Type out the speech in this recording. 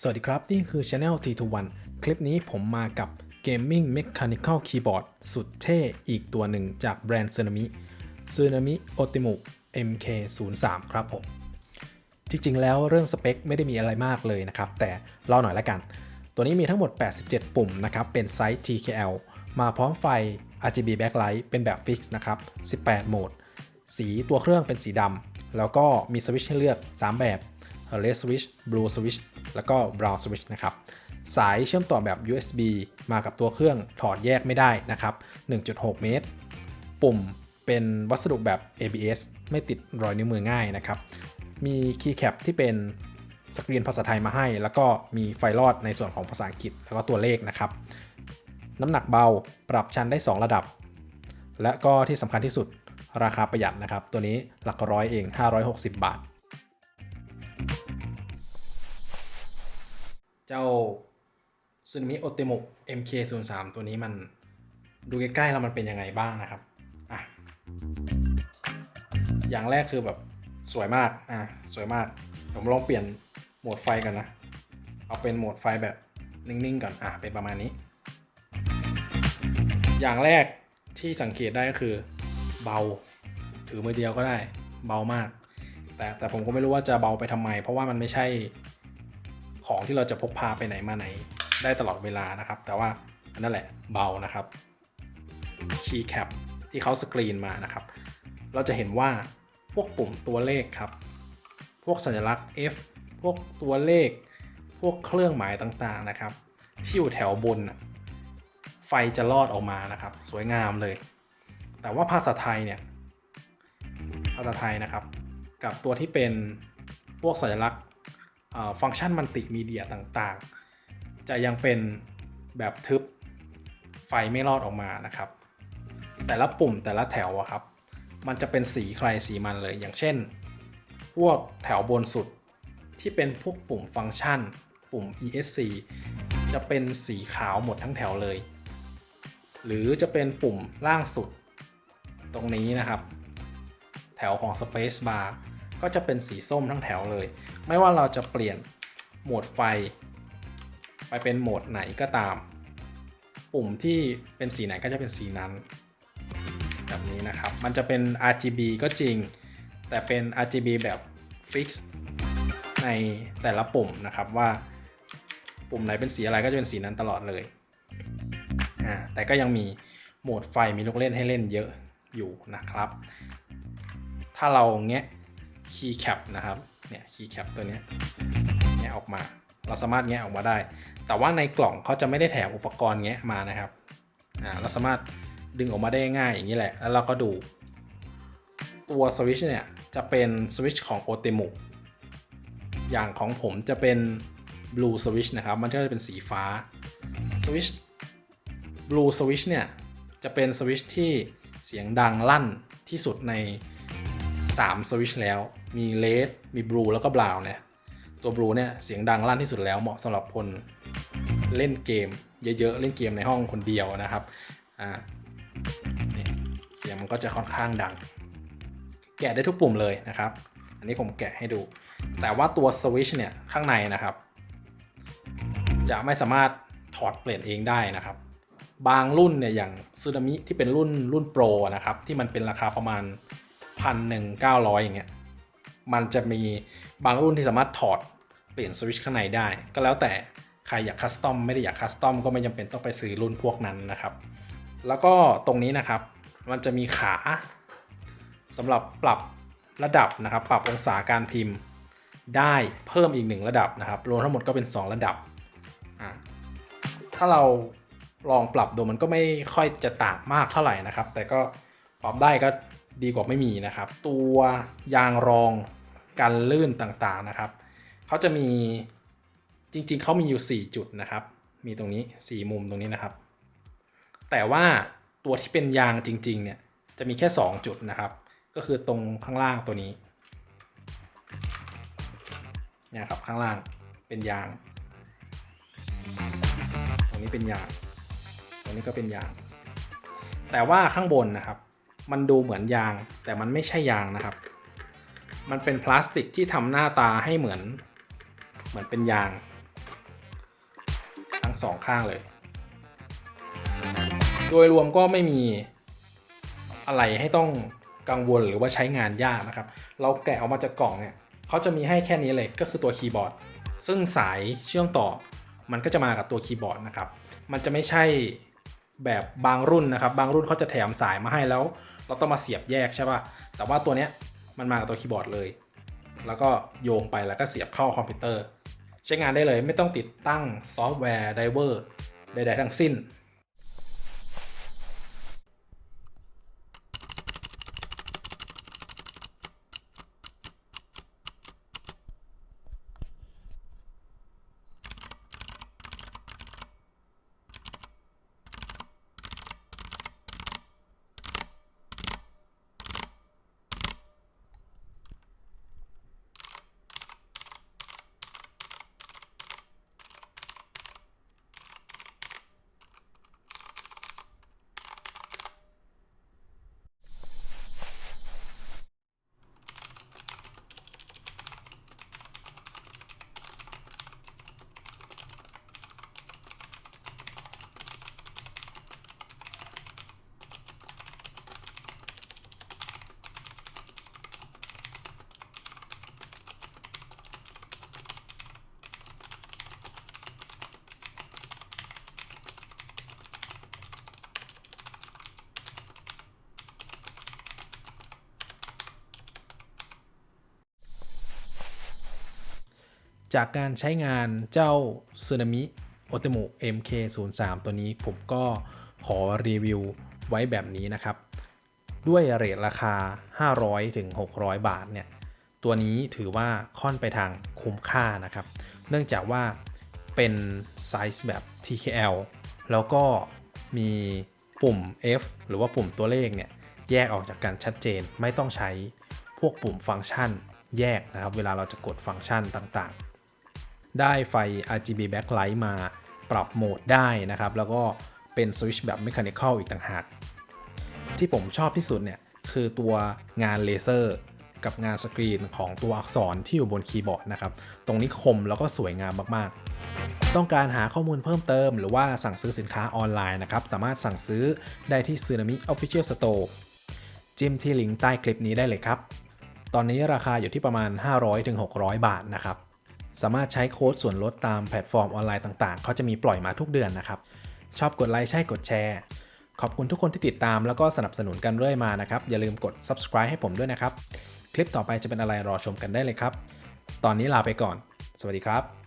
สวัสดีครับนี่คือ Channel T21 คลิปนี้ผมมากับ Gaming Mechanical Keyboard สุดเท่อีกตัวหนึ่งจากแบรนด์ Tsunami Otemu MK03 ครับผมจริงๆแล้วเรื่องสเปคไม่ได้มีอะไรมากเลยนะครับแต่เล่าหน่อยละกันตัวนี้มีทั้งหมด87ปุ่มนะครับเป็นไซส์ TKL มาพร้อมไฟ RGB backlight เป็นแบบฟิกซ์นะครับ18โหมดสีตัวเครื่องเป็นสีดำแล้วก็มีสวิตช์ให้เลือก3แบบ Red Switch Blue Switch แล้วก็ Brown Switch นะครับสายเชื่อมต่อแบบ USB มากับตัวเครื่องถอดแยกไม่ได้นะครับ 1.6 เมตรปุ่มเป็นวัสดุแบบ ABS ไม่ติดรอยนิ้วมือง่ายนะครับมีคีย์แคปที่เป็นสกรีนภาษาไทยมาให้แล้วก็มีไฟลอดในส่วนของภาษาอังกฤษแล้วก็ตัวเลขนะครับน้ำหนักเบาปรับชันได้2ระดับและก็ที่สำคัญที่สุดราคาประหยัดนะครับตัวนี้หลักร้อยเอง560 บาทเจ้า Tsunami Otemu MK03 ตัวนี้มันดูใกล้ๆแล้วมันเป็นยังไงบ้างนะครับอ่ะอย่างแรกคือแบบสวยมากสวยมากผมลองเปลี่ยนโหมดไฟกันนะเอาเป็นโหมดไฟแบบนิ่งๆก่อนเป็นประมาณนี้อย่างแรกที่สังเกตได้ก็คือเบาถือมือเดียวก็ได้เบามากแต่ผมก็ไม่รู้ว่าจะเบาไปทำไมเพราะว่ามันไม่ใช่ของที่เราจะพกพาไปไหนมาไหนได้ตลอดเวลานะครับแต่ว่านั่นแหละเบานะครับคีย์แคปที่เขาสกรีนมานะครับเราจะเห็นว่าพวกปุ่มตัวเลขครับพวกสัญลักษณ์ F พวกตัวเลขพวกเครื่องหมายต่างๆนะครับที่อยู่แถวบนไฟจะลอดออกมานะครับสวยงามเลยแต่ว่าภาษาไทยเนี่ยภาษาไทยนะครับกับตัวที่เป็นพวกสัญลักษณ์ฟังก์ชันมัลติมีเดียต่างๆจะยังเป็นแบบทึบไฟไม่ลอดออกมานะครับแต่ละปุ่มแต่ละแถวครับมันจะเป็นสีใครสีมันเลยอย่างเช่นพวกแถวบนสุดที่เป็นพวกปุ่มฟังก์ชันปุ่ม ESC จะเป็นสีขาวหมดทั้งแถวเลยหรือจะเป็นปุ่มล่างสุดตรงนี้นะครับแถวของ Space Bar ก็จะเป็นสีส้มทั้งแถวเลยไม่ว่าเราจะเปลี่ยนโหมดไฟไปเป็นโหมดไหนก็ตามปุ่มที่เป็นสีไหนก็จะเป็นสีนั้นแบบนี้นะครับมันจะเป็น RGB ก็จริงแต่เป็น RGB แบบฟิกซ์ในแต่ละปุ่มนะครับว่าปุ่มไหนเป็นสีอะไรก็จะเป็นสีนั้นตลอดเลยแต่ก็ยังมีโหมดไฟมีลูกเล่นให้เล่นเยอะอยู่นะครับถ้าเราแงะคีย์แคปนะครับเนี่ยคีย์แคปตัวนี้แงะออกมาเราสามารถแงะออกมาได้แต่ว่าในกล่องเขาจะไม่ได้แถมอุปกรณ์แงะมานะครับเราสามารถดึงออกมาได้ง่ายอย่างนี้แหละแล้วเราก็ดูตัวสวิตช์เนี่ยจะเป็นสวิตช์ของ Otemu อย่างของผมจะเป็น Blue Switch นะครับมันก็จะเป็นสีฟ้าสวิตช์ Blue Switch เนี่ยจะเป็นสวิตช์ที่เสียงดังลั่นที่สุดใน3สวิตช์แล้วมี Red มี Blue แล้วก็ Brown เนี่ยตัว Blue เนี่ยเสียงดังลั่นที่สุดแล้วเหมาะสำหรับคนเล่นเกมเยอะๆเล่นเกมในห้องคนเดียวนะครับเสียงมันก็จะค่อนข้างดังแกะได้ทุกปุ่มเลยนะครับอันนี้ผมแกะให้ดูแต่ว่าตัวสวิตช์เนี่ยข้างในนะครับจะไม่สามารถถอดเปลี่ยนเองได้นะครับบางรุ่นเนี่ยอย่างซึนามิที่เป็นรุ่นโปรนะครับที่มันเป็นราคาประมาณ 1,900 อย่างเงี้ยมันจะมีบางรุ่นที่สามารถถอดเปลี่ยนสวิตช์ข้างในได้ก็แล้วแต่ใครอยากคัสตอมไม่ได้อยากคัสตอมก็ไม่จำเป็นต้องไปซื้อรุ่นพวกนั้นนะครับแล้วก็ตรงนี้นะครับมันจะมีขาสำหรับปรับระดับนะครับปรับองศาการพิมพ์ได้เพิ่มอีก1ระดับนะครับรวมทั้งหมดก็เป็น2ระดับถ้าเราลองปรับดูมันก็ไม่ค่อยจะต่างมากเท่าไหร่นะครับแต่ก็ปรับได้ก็ดีกว่าไม่มีนะครับตัวยางรองกันลื่นต่างๆนะครับเขาจะมีจริงๆเขามีอยู่4จุดนะครับมีตรงนี้4มุมตรงนี้นะครับแต่ว่าตัวที่เป็นยางจริงๆเนี่ยจะมีแค่2จุดนะครับก็คือตรงข้างล่างตัวนี้เนี่ยครับข้างล่างเป็นยางตรงนี้เป็นยางตรงนี้ก็เป็นยางแต่ว่าข้างบนนะครับมันดูเหมือนยางแต่มันไม่ใช่ยางนะครับมันเป็นพลาสติกที่ทำหน้าตาให้เหมือนเป็นยาง งสองข้างเลยโดยรวมก็ไม่มีอะไรให้ต้องกังวลหรือว่าใช้งานยากนะครับเราแกะออกมาจากกล่องเนี่ยเขาจะมีให้แค่นี้เลยก็คือตัวคีย์บอร์ดซึ่งสายเชื่อมต่อมันก็จะมากับตัวคีย์บอร์ดนะครับมันจะไม่ใช่แบบบางรุ่นนะครับบางรุ่นเขาจะแถมสายมาให้แล้วเราต้องมาเสียบแยกใช่ป่ะแต่ว่าตัวเนี้ยมันมากับตัวคีย์บอร์ดเลยแล้วก็โยงไปแล้วก็เสียบเข้าคอมพิวเตอร์ใช้งานได้เลยไม่ต้องติดตั้งซอฟต์แวร์ไดเวอร์ใดๆทั้งสิ้นจากการใช้งานเจ้า Tsunami Otemu MK03 ตัวนี้ผมก็ขอรีวิวไว้แบบนี้นะครับด้วยเรทราคา 500-600 บาทเนี่ยตัวนี้ถือว่าค่อนไปทางคุ้มค่านะครับเนื่องจากว่าเป็นไซส์แบบ TKL แล้วก็มีปุ่ม F หรือว่าปุ่มตัวเลขเนี่ยแยกออกจากกันชัดเจนไม่ต้องใช้พวกปุ่มฟังก์ชันแยกนะครับเวลาเราจะกดฟังก์ชันต่างๆได้ไฟ RGB backlight มาปรับโหมดได้นะครับแล้วก็เป็นสวิตช์แบบ mechanical อีกต่างหากที่ผมชอบที่สุดเนี่ยคือตัวงานเลเซอร์กับงานสกรีนของตัวอักษรที่อยู่บนคีย์บอร์ดนะครับตรงนี้คมแล้วก็สวยงามมากๆต้องการหาข้อมูลเพิ่มเติมหรือว่าสั่งซื้อสินค้าออนไลน์นะครับสามารถสั่งซื้อได้ที่ Tsunami Official Store จิ้มที่ลิงก์ใต้คลิปนี้ได้เลยครับตอนนี้ราคาอยู่ที่ประมาณ 500-600 บาทนะครับสามารถใช้โค้ดส่วนลดตามแพลตฟอร์มออนไลน์ต่างๆเขาจะมีปล่อยมาทุกเดือนนะครับชอบกดไลค์ใช่กดแชร์ขอบคุณทุกคนที่ติดตามแล้วก็สนับสนุนกันเรื่อยมานะครับอย่าลืมกด subscribe ให้ผมด้วยนะครับคลิปต่อไปจะเป็นอะไรรอชมกันได้เลยครับตอนนี้ลาไปก่อนสวัสดีครับ